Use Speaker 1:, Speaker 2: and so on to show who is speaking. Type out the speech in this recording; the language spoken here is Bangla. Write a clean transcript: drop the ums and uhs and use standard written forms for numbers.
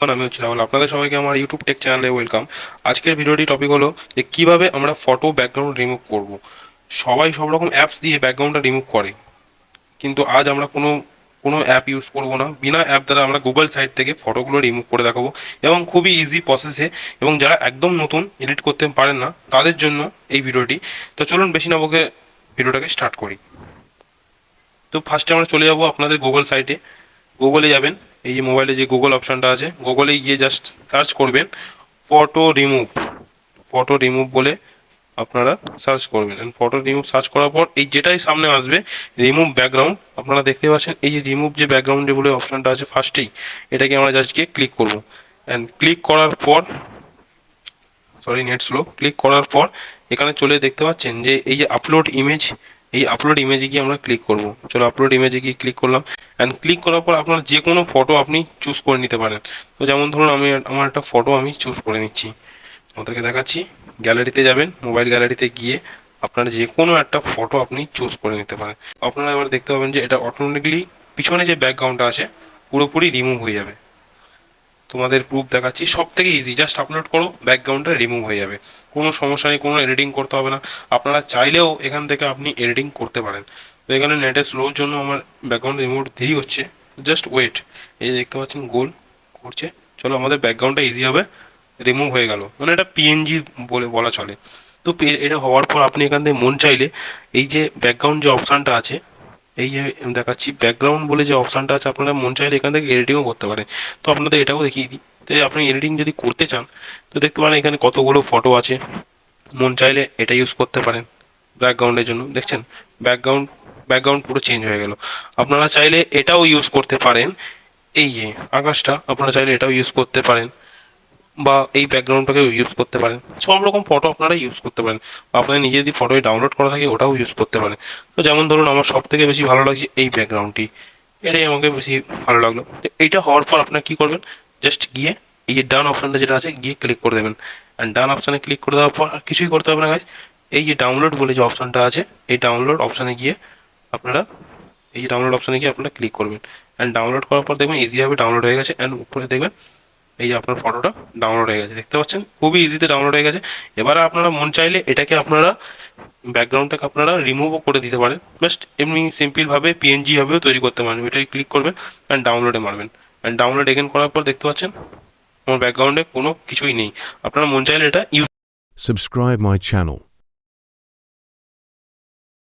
Speaker 1: আমি হচ্ছি রাহুল, আপনাদের সবাইকে আমার ইউটিউব টেক চ্যানেলে ওয়েলকাম। আজকের ভিডিওটি টপিক হলো যে কিভাবে আমরা ফটো ব্যাকগ্রাউন্ড রিমুভ করব। সবাই সব রকম অ্যাপস দিয়ে ব্যাকগ্রাউন্ডটা রিমুভ করে, কিন্তু আজ আমরা কোনো কোনো অ্যাপ ইউজ করব না। বিনা অ্যাপ দ্বারা আমরা গুগল সাইট থেকে ফটোগুলো রিমুভ করে দেখাবো, এবং খুবই ইজি প্রসেসে। এবং যারা একদম নতুন, এডিট করতে পারেন না, তাদের জন্য এই ভিডিওটি। তো চলুন বেশি না বকে ভিডিওটাকে স্টার্ট করি। তো ফার্স্টে আমরা চলে যাব আপনাদের গুগল সাইটে। গুগলে যাবেন, এই যে মোবাইলে যে গুগল অপশানটা আছে, গুগলে গিয়ে জাস্ট সার্চ করবেন ফটো রিমুভ। ফটো রিমুভ বলে আপনারা সার্চ করবেন। ফটো রিমুভ সার্চ করার পর এই যেটাই সামনে আসবে, রিমুভ ব্যাকগ্রাউন্ড, আপনারা দেখতে পাচ্ছেন এই যে রিমুভ যে ব্যাকগ্রাউন্ড বলে অপশানটা আছে ফার্স্টেই, এটাকে আমরা জাস্ট গিয়ে ক্লিক করব। অ্যান্ড ক্লিক করার পর, সরি নেট স্লো, ক্লিক করার পর এখানে চলে দেখতে পাচ্ছেন যে এই যে আপলোড ইমেজ, এই আপলোড ইমেজে গিয়ে আমরা ক্লিক করব। চলো আপলোড ইমেজে গিয়ে ক্লিক করলাম। অ্যান্ড ক্লিক করার পর আপনার যে কোনো ফটো আপনি চুজ করে নিতে পারেন। তো যেমন ধরুন আমার একটা ফটো আমি চুজ করে নিচ্ছি, ওদেরকে দেখাচ্ছি। গ্যালারিতে যাবেন, মোবাইল গ্যালারিতে গিয়ে আপনার যে কোনো একটা ফটো আপনি চুজ করে নিতে পারেন। আপনারা এবার দেখতে পাবেন যে এটা অটোমেটিকলি পিছনে যে ব্যাকগ্রাউন্ডটা আছে পুরোপুরি রিমুভ হয়ে যাবে। তোমাদের প্রুফ দেখাচ্ছি, সব থেকে ইজি, জাস্ট আপলোড করো, ব্যাকগ্রাউন্ডটা রিমুভ হয়ে যাবে। কোনো সমস্যা নেই, কোনো এডিটিং করতে হবে না। আপনারা চাইলেও এখান থেকে আপনি এডিটিং করতে পারেন। তো এখানে নেটের স্লোর জন্য আমার ব্যাকগ্রাউন্ড রিমুভ দেরি হচ্ছে, জাস্ট ওয়েট। এই যে দেখতে পাচ্ছেন গোল করছে। চলো আমাদের ব্যাকগ্রাউন্ডটা ইজি হবে, রিমুভ হয়ে গেল, মানে এটা পিএনজি বলে বলা চলে। তো এটা হওয়ার পর আপনি এখান থেকে মন চাইলে এই যে ব্যাকগ্রাউন্ড যে অপশানটা আছে, এই যে দেখাচ্ছি ব্যাকগ্রাউন্ড বলে যে অপশানটা আছে, আপনারা মন চাইলে এখান থেকে এডিটিংও করতে পারেন। তো আপনাদের এটাও দেখিয়ে দিই। তো আপনি এডিটিং যদি করতে চান, তো দেখতে পারেন এখানে কতগুলো ফটো আছে। মন চাইলে এটা ইউজ করতে পারেন ব্যাকগ্রাউন্ডের জন্য। দেখছেন ব্যাকগ্রাউন্ড ব্যাকগ্রাউন্ড পুরো চেঞ্জ হয়ে গেল। আপনারা চাইলে এটাও ইউজ করতে পারেন, এই যে আকাশটা, আপনারা চাইলে এটাও ইউজ করতে পারেন, বা এই ব্যাকগ্রাউন্ডটাকে ইউজ করতে পারেন। সব রকম ফটো আপনারা ইউজ করতে পারেন, বা আপনার নিজে যদি ফটোয় ডাউনলোড করা থাকে ওটাও ইউজ করতে পারেন। তো যেমন ধরুন আমার সব থেকে বেশি ভালো লাগছে এই ব্যাকগ্রাউন্ডটি, এটাই আমাকে বেশি ভালো লাগলো। তো এইটা হওয়ার পর আপনার কী করবেন, জাস্ট গিয়ে এই যে ডান অপশানটা যেটা আছে গিয়ে ক্লিক করে দেবেন। অ্যান্ড ডান অপশানে ক্লিক করে দেওয়ার পর আর কিছুই করতে হবে না গাইজ। এই যে ডাউনলোড বলে যে অপশানটা আছে, এই ডাউনলোড অপশানে গিয়ে আপনারা এই যে ডাউনলোড অপশানে গিয়ে আপনারা ক্লিক করবেন। অ্যান্ড ডাউনলোড করার পর দেখবেন ইজিভাবে ডাউনলোড হয়ে গেছে। অ্যান্ড উপরে দেখবেন এই যে আপনার ফটোটা ডাউনলোড হয়ে গেছে, দেখতে পাচ্ছেন খুবই ইজিতে ডাউনলোড হয়ে গেছে। এবারে আপনারা মন চাইলে এটাকে আপনারা ব্যাকগ্রাউন্ডটাকে আপনারা রিমুভও করে দিতে পারেন, জাস্ট এমনি সিম্পলভাবে পিএনজি ভাবেও তৈরি করতে পারেন। এটাকে ক্লিক করবেন অ্যান্ড ডাউনলোডে মারবেন। অ্যান্ড ডাউনলোড এগেন করার পর দেখতে পাচ্ছেন আমার ব্যাকগ্রাউন্ডে কোনো কিছুই নেই। আপনারা মন চাইলে এটা ইউজ
Speaker 2: Subscribe my channel.